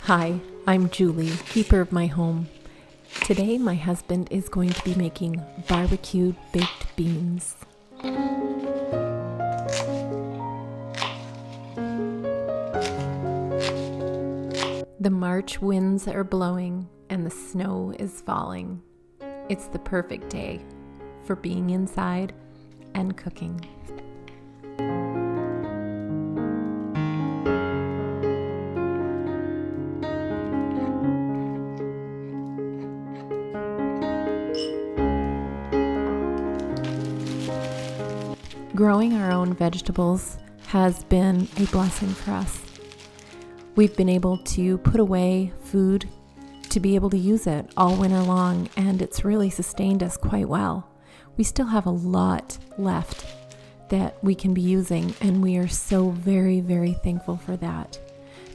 Hi, I'm Julie, keeper of my home. Today my husband is going to be making barbecued baked beans. The March winds are blowing and the snow is falling. It's the perfect day for being inside and cooking. Growing our own vegetables has been a blessing for us. We've been able to put away food to be able to use it all winter long, and it's really sustained us quite well. We still have a lot left that we can be using, and we are so very, very thankful for that.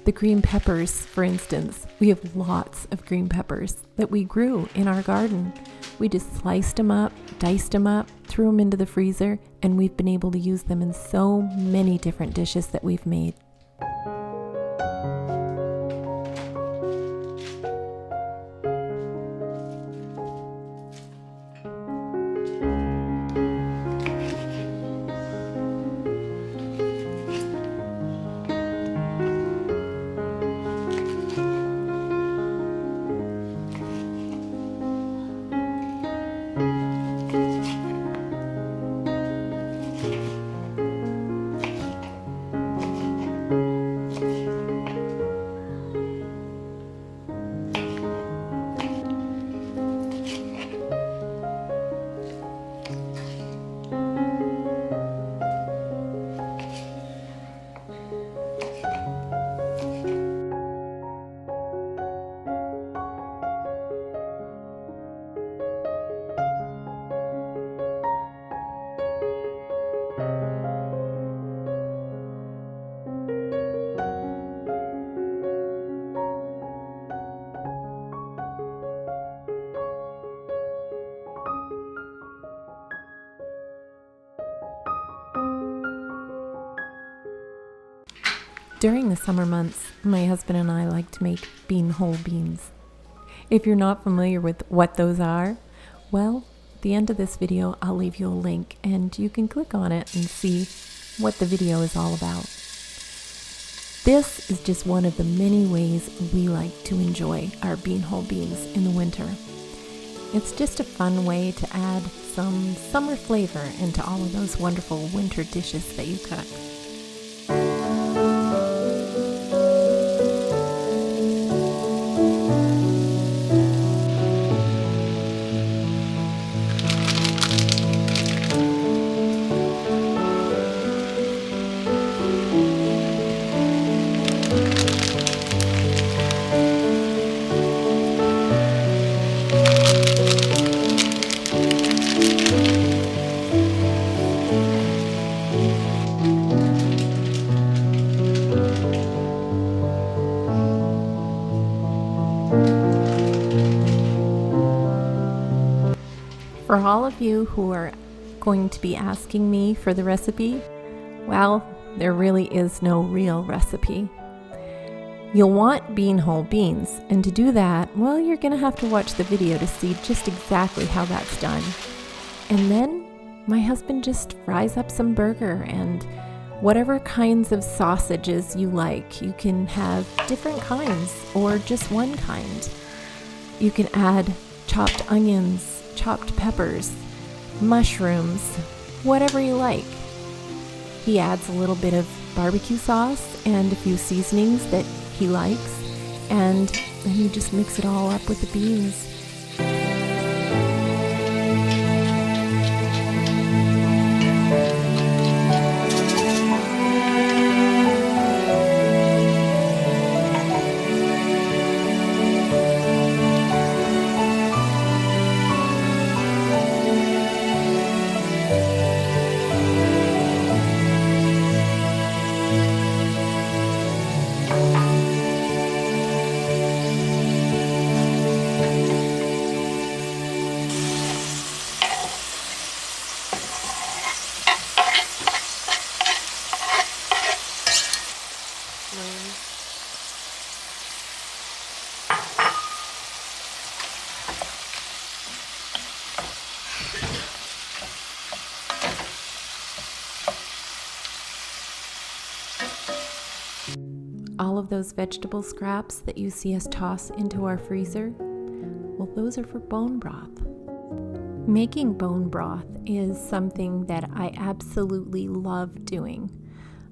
The green peppers, for instance, we have lots of green peppers that we grew in our garden. We just sliced them up, diced them up, threw them into the freezer, and we've been able to use them in so many different dishes that we've made. During the summer months, my husband and I like to make whole beans. If you're not familiar with what those are, well, at the end of this video, I'll leave you a link and you can click on it and see what the video is all about. This is just one of the many ways we like to enjoy our whole beans in the winter. It's just a fun way to add some summer flavor into all of those wonderful winter dishes that you cook. For all of you who are going to be asking me for the recipe, well, there really is no real recipe. You'll want whole beans, and to do that, well, you're going to have to watch the video to see just exactly how that's done. And then my husband just fries up some burger and whatever kinds of sausages you like. You can have different kinds or just one kind. You can add chopped onions, chopped peppers, mushrooms, whatever you like. He adds a little bit of barbecue sauce and a few seasonings that he likes, and then you just mix it all up with the beans. all of those vegetable scraps that you see us toss into our freezer, well, those are for bone broth. Making bone broth is something that I absolutely love doing.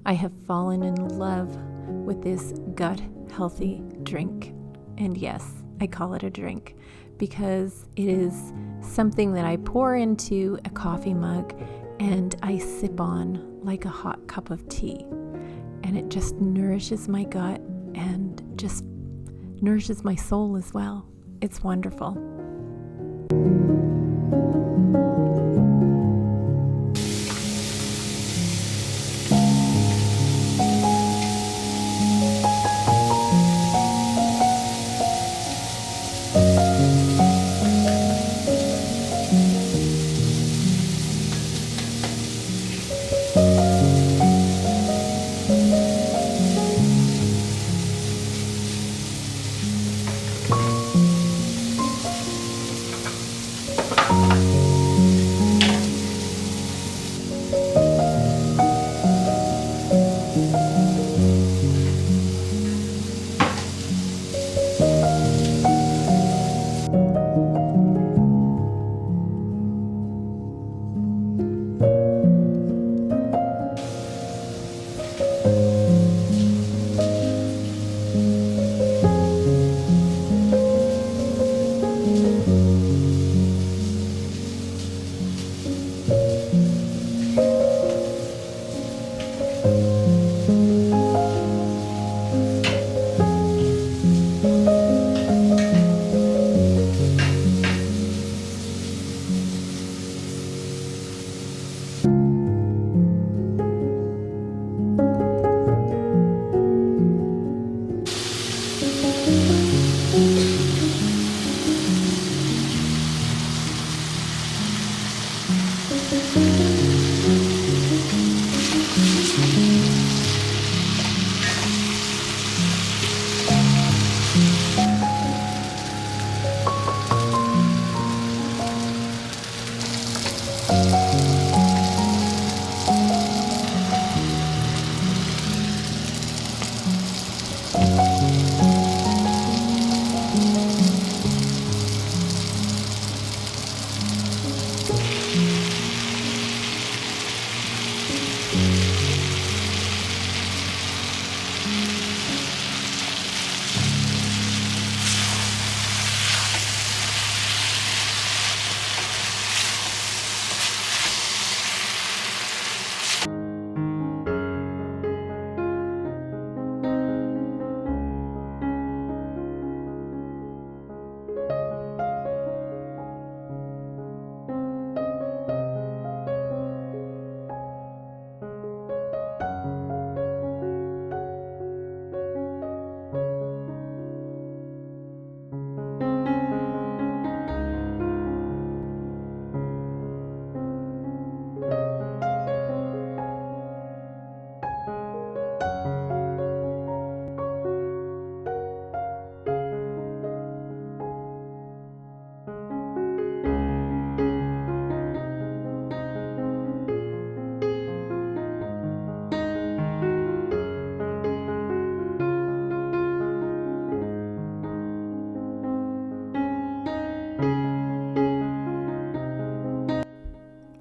I have fallen in love with this gut healthy drink. And yes, I call it a drink because it is something that I pour into a coffee mug and I sip on like a hot cup of tea. And it just nourishes my gut and just nourishes my soul as well. It's wonderful.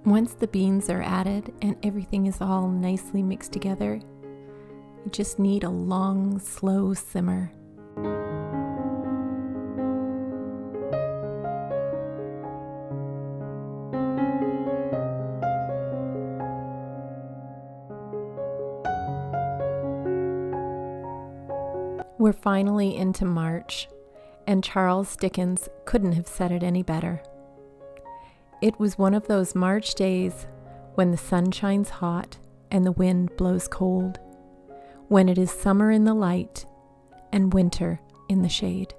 Once the beans are added and everything is all nicely mixed together, you just need a long, slow simmer. We're finally into March, and Charles Dickens couldn't have said it any better. It was one of those March days when the sun shines hot and the wind blows cold, when it is summer in the light and winter in the shade.